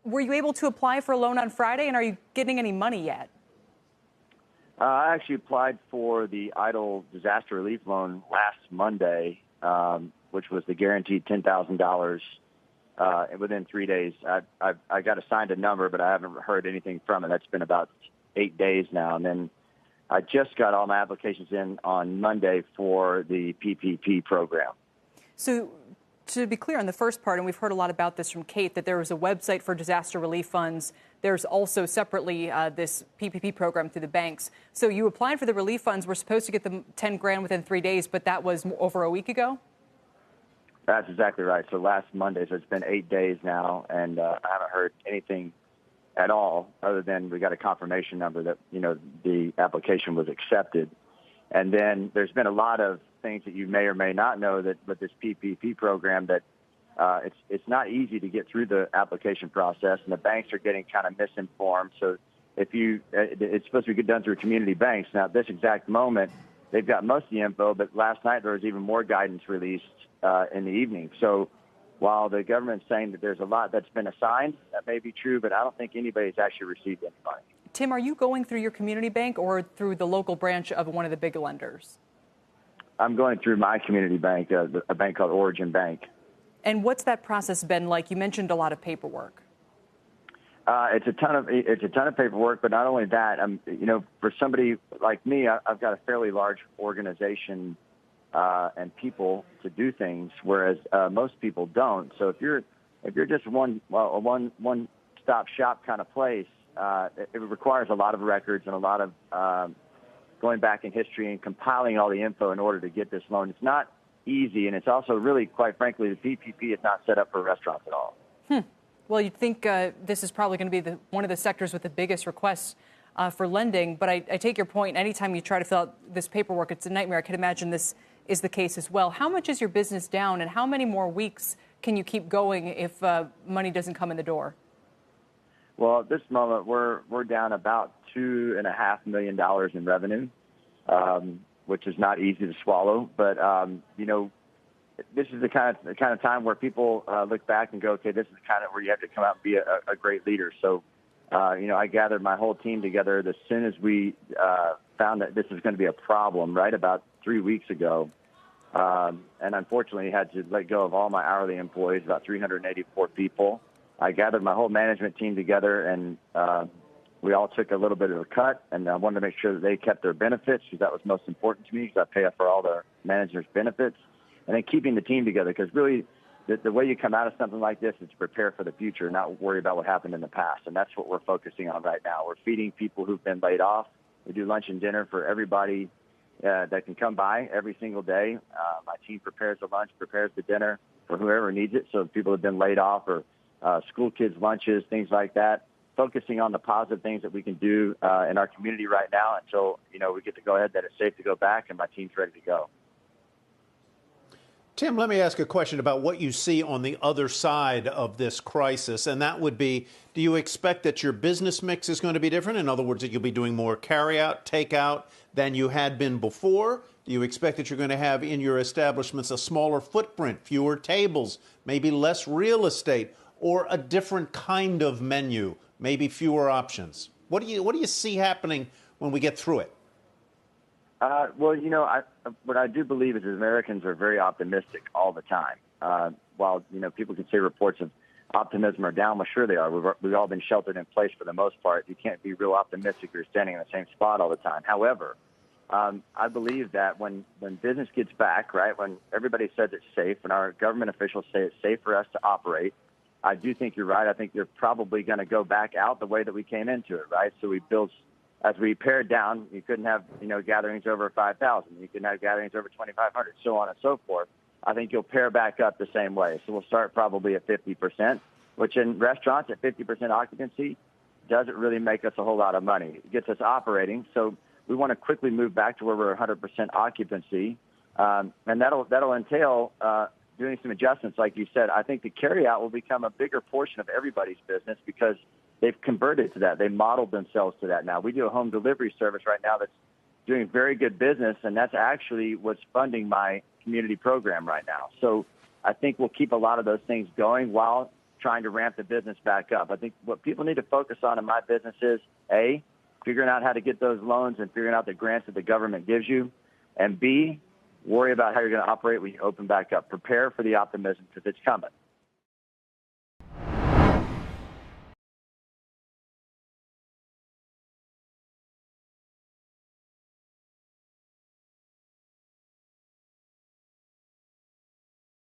Were you able to apply for a loan on Friday, and are you getting any money yet? I actually applied for the EIDL disaster relief loan last Monday, which was the guaranteed $10,000 within 3 days. I got assigned a number, but I haven't heard anything from it. That's been about 8 days now. And then I just got all my applications in on Monday for the PPP program. So to be clear on the first part, and we've heard a lot about this from Kate, that there was a website for disaster relief funds. There's also separately this PPP program through the banks. So you applied for the relief funds. We're supposed to get the 10 grand within 3 days, but that was over a week ago? That's exactly right. So last Monday, so it's been 8 days now, and I haven't heard anything at all other than we got a confirmation number that, the application was accepted. And then there's been a lot of things that you may or may not know that with this PPP program that it's not easy to get through the application process, and the banks are getting kind of misinformed. So it's supposed to be done through community banks. Now, at this exact moment, they've got most of the info, but last night there was even more guidance released in the evening. So while the government's saying that there's a lot that's been assigned, that may be true, but I don't think anybody's actually received any money. Tim, are you going through your community bank or through the local branch of one of the big lenders? I'm going through my community bank, a bank called Origin Bank. And what's that process been like? You mentioned a lot of paperwork. It's a ton of paperwork, but not only that. For somebody like me, I've got a fairly large organization and people to do things, whereas most people don't. So if you're just a one-stop shop kind of place, it requires a lot of records and a lot of going back in history and compiling all the info in order to get this loan. It's not easy, and it's also really, quite frankly, the PPP is not set up for restaurants at all. Well, you'd think this is probably going to be one of the sectors with the biggest requests for lending, but I take your point. Anytime you try to fill out this paperwork, it's a nightmare. I can imagine this is the case as well. How much is your business down, and how many more weeks can you keep going if money doesn't come in the door? Well, at this moment, we're down about $2.5 million in revenue, which is not easy to swallow. But this is the kind of time where people look back and go, okay, this is the kind of where you have to come out and be a great leader. So, I gathered my whole team together as soon as we found that this was going to be a problem, right about 3 weeks ago. And unfortunately, had to let go of all my hourly employees, about 384 people. I gathered my whole management team together, and we all took a little bit of a cut, and I wanted to make sure that they kept their benefits, because that was most important to me, because I pay for all their managers' benefits, and then keeping the team together, because really the way you come out of something like this is to prepare for the future, not worry about what happened in the past, and that's what we're focusing on right now. We're feeding people who've been laid off. We do lunch and dinner for everybody that can come by every single day. My team prepares the lunch, prepares the dinner for whoever needs it, so people have been laid off or school kids' lunches, things like that, focusing on the positive things that we can do in our community right now until, we get to go ahead that it's safe to go back and my team's ready to go. Tim, let me ask a question about what you see on the other side of this crisis, and that would be, do you expect that your business mix is going to be different? In other words, that you'll be doing more carry-out, takeout than you had been before? Do you expect that you're going to have in your establishments a smaller footprint, fewer tables, maybe less real estate, or a different kind of menu, maybe fewer options? What do you see happening when we get through it? What I do believe is that Americans are very optimistic all the time. While, people can say reports of optimism are down, well, sure they are. We've all been sheltered in place for the most part. You can't be real optimistic if you're standing in the same spot all the time. However, I believe that when business gets back, right, when everybody says it's safe and our government officials say it's safe for us to operate, I do think you're right. I think you're probably going to go back out the way that we came into it, right? So as we pared down, you couldn't have, gatherings over 5,000. You couldn't have gatherings over 2,500, so on and so forth. I think you'll pair back up the same way. So we'll start probably at 50%, which in restaurants at 50% occupancy doesn't really make us a whole lot of money. It gets us operating. So we want to quickly move back to where we're 100% occupancy. And that'll entail doing some adjustments, like you said. I think the carryout will become a bigger portion of everybody's business because they've converted to that. They modeled themselves to that now. We do a home delivery service right now that's doing very good business, and that's actually what's funding my community program right now. So I think we'll keep a lot of those things going while trying to ramp the business back up. I think what people need to focus on in my business is, A, figuring out how to get those loans and figuring out the grants that the government gives you, and B, worry about how you're going to operate when you open back up. Prepare for the optimism because it's coming.